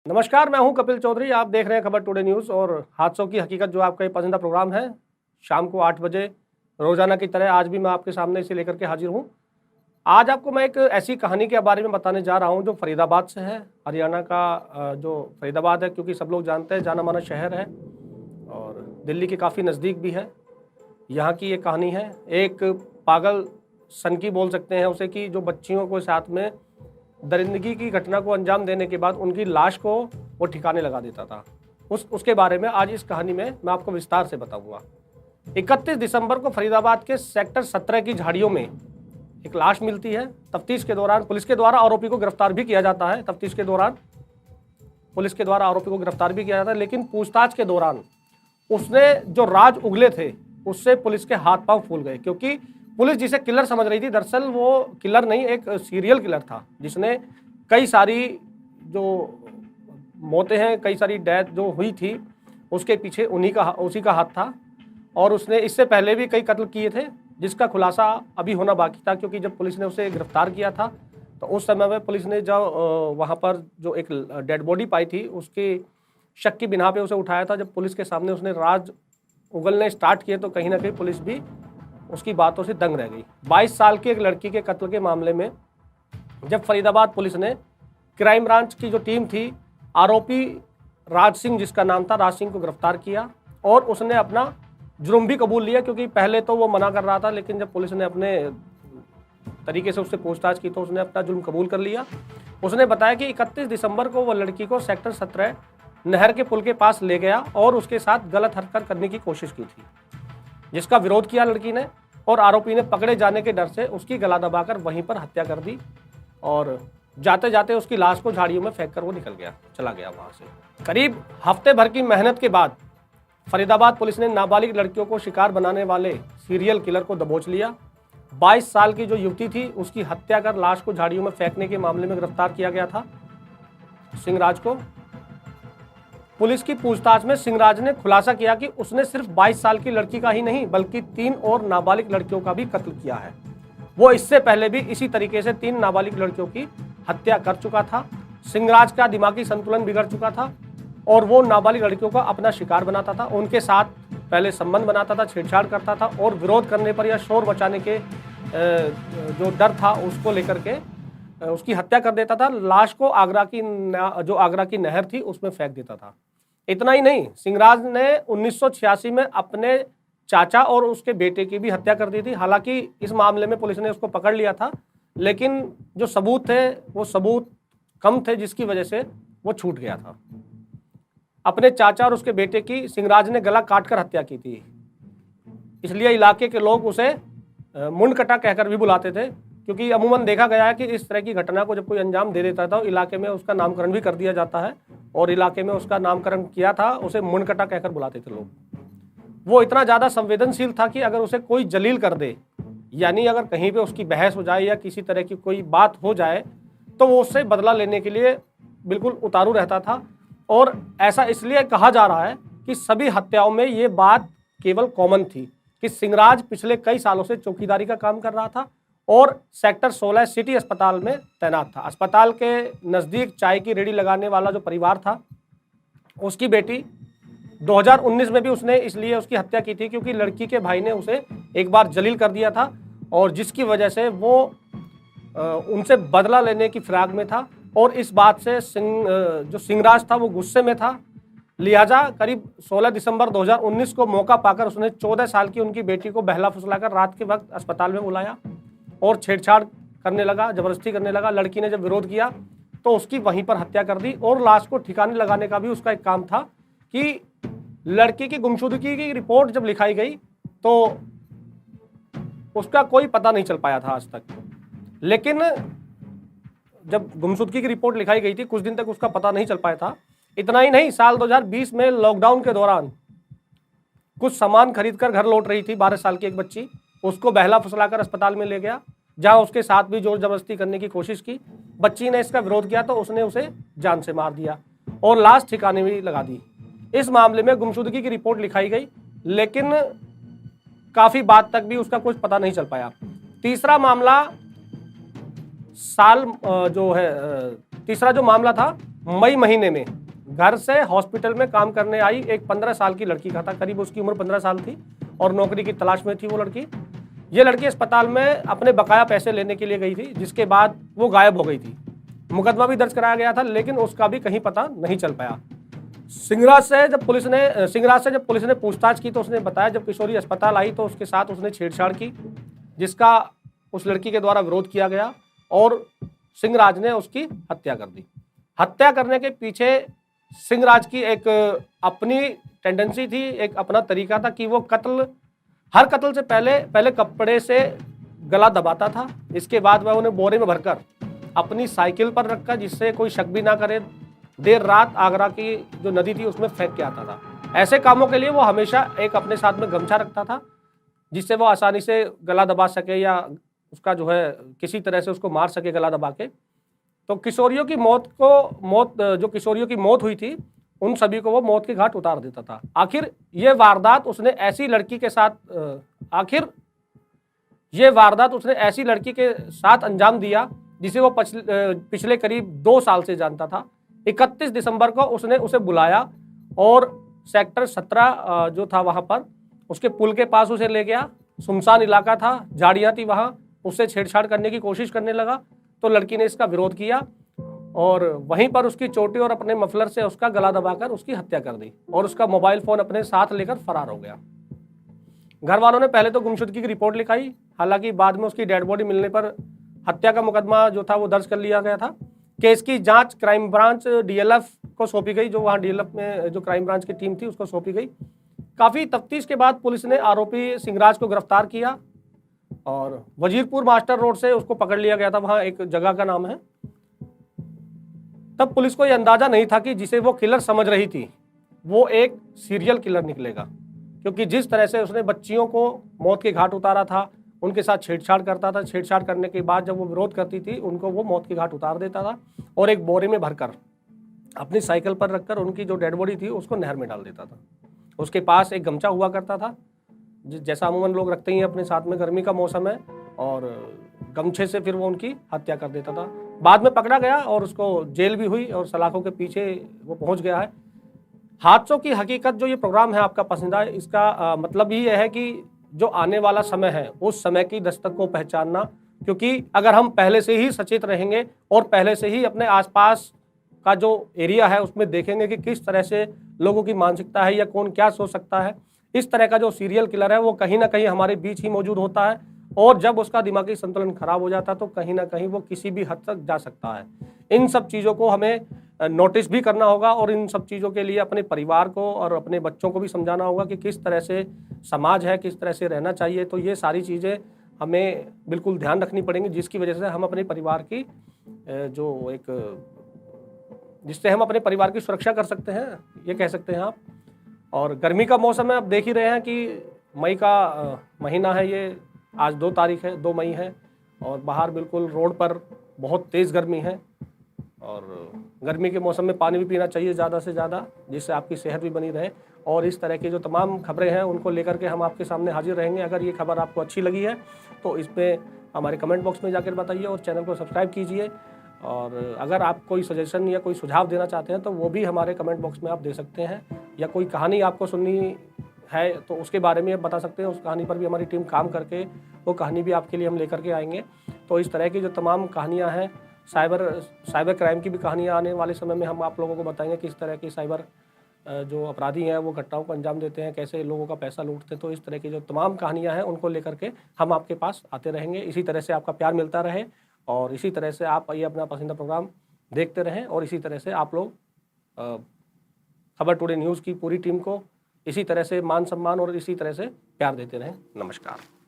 नमस्कार, मैं हूं कपिल चौधरी। आप देख रहे हैं खबर टुडे न्यूज़ और हादसों की हकीकत, जो आपका ये पसंदीदा प्रोग्राम है। शाम को 8 बजे रोजाना की तरह आज भी मैं आपके सामने इसे लेकर के हाजिर हूं। आज आपको मैं एक ऐसी कहानी के बारे में बताने जा रहा हूं जो फरीदाबाद से है। हरियाणा का जो फरीदाबाद है, क्योंकि सब लोग जानते हैं, जाना माना शहर है और दिल्ली के काफ़ी नज़दीक भी है। यहाँ की ये कहानी है एक पागल सन की, बोल सकते हैं उसे, कि जो बच्चियों को साथ में दरिंदगी की घटना को अंजाम देने के बाद उनकी लाश को वो ठिकाने लगा देता था। उसके बारे में आज इस कहानी में मैं आपको विस्तार से बताऊंगा। 31 दिसंबर को फरीदाबाद के सेक्टर 17 की झाड़ियों में एक लाश मिलती है। तफ्तीश के दौरान पुलिस के द्वारा आरोपी को गिरफ्तार भी किया जाता है। तफ्तीश के दौरान पुलिस के द्वारा आरोपी को गिरफ्तार भी किया जाता है, लेकिन पूछताछ के दौरान उसने जो राज उगले थे उससे पुलिस के हाथ पांव फूल गए, क्योंकि पुलिस जिसे किलर समझ रही थी, दरअसल वो किलर नहीं, एक सीरियल किलर था जिसने कई सारी जो मौतें हैं, कई सारी डेथ जो हुई थी, उसके पीछे उसी का हाथ था। और उसने इससे पहले भी कई कत्ल किए थे, जिसका खुलासा अभी होना बाकी था, क्योंकि जब पुलिस ने उसे गिरफ्तार किया था तो उस समय में पुलिस ने जब वहाँ पर जो एक डेड बॉडी पाई थी, उसके शक की बिना पे उसे उठाया था। जब पुलिस के सामने उसने राज उगलने स्टार्ट किए तो कहीं ना कहीं पुलिस भी उसकी बातों से दंग रह गई। 22 साल की एक लड़की के कत्ल के मामले में जब फरीदाबाद पुलिस ने क्राइम ब्रांच की जो टीम थी, आरोपी राज सिंह, जिसका नाम था, राज सिंह को गिरफ्तार किया और उसने अपना जुर्म भी कबूल लिया, क्योंकि पहले तो वो मना कर रहा था, लेकिन जब पुलिस ने अपने तरीके से उससे पूछताछ की तो उसने अपना जुर्म कबूल कर लिया। उसने बताया कि 31 दिसंबर को वो लड़की को सेक्टर 17 नहर के पुल के पास ले गया और उसके साथ गलत हरकत करने की कोशिश की थी, जिसका विरोध किया लड़की ने, और आरोपी ने पकड़े जाने के डर से उसकी गला दबाकर वहीं पर हत्या कर दी और जाते जाते उसकी लाश को झाड़ियों में फेंक कर वो चला गया वहां से। करीब हफ्ते भर की मेहनत के बाद फरीदाबाद पुलिस ने नाबालिग लड़कियों को शिकार बनाने वाले सीरियल किलर को दबोच लिया। 22 साल की जो युवती थी, उसकी हत्या कर लाश को झाड़ियों में फेंकने के मामले में गिरफ्तार किया गया था सिंहराज को। पुलिस की पूछताछ में सिंहराज ने खुलासा किया कि उसने सिर्फ 22 साल की लड़की का ही नहीं, बल्कि 3 और नाबालिग लड़कियों का भी कत्ल किया है। वो इससे पहले भी इसी तरीके से 3 नाबालिग लड़कियों की हत्या कर चुका था। सिंहराज का दिमागी संतुलन बिगड़ चुका था और वो नाबालिग लड़कियों का अपना शिकार बनाता था, उनके साथ पहले संबंध बनाता था, छेड़छाड़ करता था और विरोध करने पर या शोर मचाने के जो डर था उसको लेकर के उसकी हत्या कर देता था। लाश को आगरा की नहर थी उसमें फेंक देता था। इतना ही नहीं, सिंहराज ने 1986 में अपने चाचा और उसके बेटे की भी हत्या कर दी थी। हालांकि इस मामले में पुलिस ने उसको पकड़ लिया था, लेकिन जो सबूत थे वो सबूत कम थे, जिसकी वजह से वो छूट गया था। अपने चाचा और उसके बेटे की सिंहराज ने गला काटकर हत्या की थी, इसलिए इलाके के लोग उसे मुंडकटा कहकर भी बुलाते थे, क्योंकि अमूमन देखा गया है कि इस तरह की घटना को जब कोई अंजाम दे देता था तो इलाके में उसका नामकरण भी कर दिया जाता है, और इलाके में उसका नामकरण किया था, उसे मुंडकटा कहकर बुलाते थे लोग। वो इतना ज़्यादा संवेदनशील था कि अगर उसे कोई जलील कर दे, यानी अगर कहीं पे उसकी बहस हो जाए या किसी तरह की कोई बात हो जाए, तो वो उससे बदला लेने के लिए बिल्कुल उतारू रहता था। और ऐसा इसलिए कहा जा रहा है कि सभी हत्याओं में ये बात केवल कॉमन थी कि सिंहराज पिछले कई सालों से चौकीदारी का काम कर रहा था और सेक्टर 16 सिटी अस्पताल में तैनात था। अस्पताल के नज़दीक चाय की रेडी लगाने वाला जो परिवार था, उसकी बेटी 2019 में भी उसने इसलिए उसकी हत्या की थी क्योंकि लड़की के भाई ने उसे एक बार जलील कर दिया था, और जिसकी वजह से वो उनसे बदला लेने की फिराक में था। और इस बात से जो सिंहराज था वो गुस्से में था, लिहाजा करीब 16 दिसंबर 2019 को मौका पाकर उसने 14 साल की उनकी बेटी को बहला फुसलाकर रात के वक्त अस्पताल में बुलाया और छेड़छाड़ करने लगा, जबरदस्ती करने लगा। लड़की ने जब विरोध किया तो उसकी वहीं पर हत्या कर दी, और लाश को ठिकाने लगाने का भी उसका एक काम था कि लड़की की गुमशुदगी की रिपोर्ट जब लिखाई गई तो उसका कोई पता नहीं चल पाया था आज तक। लेकिन जब गुमशुदगी की रिपोर्ट लिखाई गई थी, कुछ दिन तक उसका पता नहीं चल पाया था। इतना ही नहीं, साल 2020 में लॉकडाउन के दौरान कुछ सामान खरीदकर घर लौट रही थी 12 साल की एक बच्ची, उसको बहला फुसलाकर अस्पताल में ले गया, जहां उसके साथ भी जोर जबरदस्ती करने की कोशिश की। बच्ची ने इसका विरोध किया तो उसने उसे जान से मार दिया और लाश ठिकाने भी लगा दी। इस मामले में गुमशुदगी की रिपोर्ट लिखाई गई, लेकिन काफी बाद तक भी उसका कुछ पता नहीं चल पाया। तीसरा मामला तीसरा जो मामला था मई महीने में घर से हॉस्पिटल में काम करने आई एक 15 साल की लड़की का था, करीब उसकी उम्र 15 साल थी और नौकरी की तलाश में थी वो लड़की। ये लड़की अस्पताल में अपने बकाया पैसे लेने के लिए गई थी, जिसके बाद वो गायब हो गई थी। मुकदमा भी दर्ज कराया गया था, लेकिन उसका भी कहीं पता नहीं चल पाया। सिंगराज से जब पुलिस ने पूछताछ की तो उसने बताया जब किशोरी अस्पताल आई तो उसके साथ उसने छेड़छाड़ की, जिसका उस लड़की के द्वारा विरोध किया गया और सिंगराज ने उसकी हत्या कर दी। हत्या करने के पीछे सिंगराज की एक अपनी टेंडेंसी थी, एक अपना तरीका था कि वो हर कत्ल से पहले कपड़े से गला दबाता था। इसके बाद वह उन्हें बोरे में भरकर अपनी साइकिल पर रखकर, जिससे कोई शक भी ना करे, देर रात आगरा की जो नदी थी उसमें फेंक के आता था। ऐसे कामों के लिए वो हमेशा एक अपने साथ में गमछा रखता था, जिससे वो आसानी से गला दबा सके या उसका जो है किसी तरह से उसको मार सके गला दबा के। तो किशोरियों की मौत हुई थी, उन सभी को वो मौत के घाट उतार देता था। आखिर ये वारदात उसने ऐसी लड़की के साथ अंजाम दिया जिसे वो पिछले करीब 2 साल से जानता था। 31 दिसंबर को उसने उसे बुलाया और सेक्टर 17 जो था वहां पर उसके पुल के पास उसे ले गया। सुनसान इलाका था, झाड़ियां थी, वहां उससे छेड़छाड़ करने की कोशिश करने लगा तो लड़की ने इसका विरोध किया और वहीं पर उसकी चोटी और अपने मफलर से उसका गला दबाकर उसकी हत्या कर दी और उसका मोबाइल फोन अपने साथ लेकर फरार हो गया। घर वालों ने पहले तो गुमशुदगी की रिपोर्ट लिखाई, हालांकि बाद में उसकी डेड बॉडी मिलने पर हत्या का मुकदमा जो था वो दर्ज कर लिया गया था। केस की जांच क्राइम ब्रांच डीएलएफ को सौंपी गई, जो वहाँ डीएलएफ में जो क्राइम ब्रांच की टीम थी उसको सौंपी गई। काफ़ी तफ्तीश के बाद पुलिस ने आरोपी सिंगराज को गिरफ्तार किया और वजीरपुर मास्टर रोड से उसको पकड़ लिया गया था, वहाँ एक जगह का नाम है। तब पुलिस को यह अंदाजा नहीं था कि जिसे वो किलर समझ रही थी वो एक सीरियल किलर निकलेगा, क्योंकि जिस तरह से उसने बच्चियों को मौत के घाट उतारा था, उनके साथ छेड़छाड़ करता था, छेड़छाड़ करने के बाद जब वो विरोध करती थी उनको वो मौत के घाट उतार देता था और एक बोरे में भरकर अपनी साइकिल पर रखकर उनकी जो डेड बॉडी थी उसको नहर में डाल देता था। उसके पास एक गमछा हुआ करता था, जैसा अमूमन लोग रखते ही अपने साथ में, गर्मी का मौसम है, और गमछे से फिर वो उनकी हत्या कर देता था। बाद में पकड़ा गया और उसको जेल भी हुई और सलाखों के पीछे वो पहुंच गया है। हादसों की हकीकत जो ये प्रोग्राम है आपका पसंदीदा, इसका मतलब ही यह है कि जो आने वाला समय है उस समय की दस्तक को पहचानना, क्योंकि अगर हम पहले से ही सचेत रहेंगे और पहले से ही अपने आसपास का जो एरिया है उसमें देखेंगे कि किस तरह से लोगों की मानसिकता है या कौन क्या सोच सकता है, इस तरह का जो सीरियल किलर है वो कहीं ना कहीं हमारे बीच ही मौजूद होता है और जब उसका दिमागी संतुलन खराब हो जाता है तो कहीं ना कहीं वो किसी भी हद तक जा सकता है। इन सब चीज़ों को हमें नोटिस भी करना होगा और इन सब चीज़ों के लिए अपने परिवार को और अपने बच्चों को भी समझाना होगा कि किस तरह से समाज है, किस तरह से रहना चाहिए। तो ये सारी चीज़ें हमें बिल्कुल ध्यान रखनी पड़ेंगी, जिसकी वजह से हम अपने परिवार की जिससे हम अपने परिवार की सुरक्षा कर सकते हैं, ये कह सकते हैं आप। और गर्मी का मौसम है, आप देख ही रहे हैं कि मई का महीना है, ये आज 2 तारीख है, 2 मई है और बाहर बिल्कुल रोड पर बहुत तेज़ गर्मी है। और गर्मी के मौसम में पानी भी पीना चाहिए ज़्यादा से ज़्यादा, जिससे आपकी सेहत भी बनी रहे। और इस तरह की जो तमाम खबरें हैं उनको लेकर के हम आपके सामने हाजिर रहेंगे। अगर ये खबर आपको अच्छी लगी है तो इसमें हमारे कमेंट बॉक्स में जाकर बताइए और चैनल को सब्सक्राइब कीजिए। और अगर आप कोई सजेशन या कोई सुझाव देना चाहते हैं तो वो भी हमारे कमेंट बॉक्स में आप दे सकते हैं, या कोई कहानी आपको सुननी है तो उसके बारे में आप बता सकते हैं। उस कहानी पर भी हमारी टीम काम करके वो कहानी भी आपके लिए हम लेकर के आएंगे। तो इस तरह की जो तमाम कहानियाँ हैं, साइबर क्राइम की भी कहानियाँ आने वाले समय में हम आप लोगों को बताएंगे किस तरह की साइबर जो अपराधी हैं वो घटनाओं को अंजाम देते हैं, कैसे लोगों का पैसा लूटते हैं। तो इस तरह की जो तमाम कहानियाँ हैं उनको लेकर के हम आपके पास आते रहेंगे। इसी तरह से आपका प्यार मिलता रहे और इसी तरह से आप ये अपना पसंदीदा प्रोग्राम देखते रहें और इसी तरह से आप लोग खबर टुडे न्यूज़ की पूरी टीम को इसी तरह से मान सम्मान और इसी तरह से प्यार देते रहें। नमस्कार।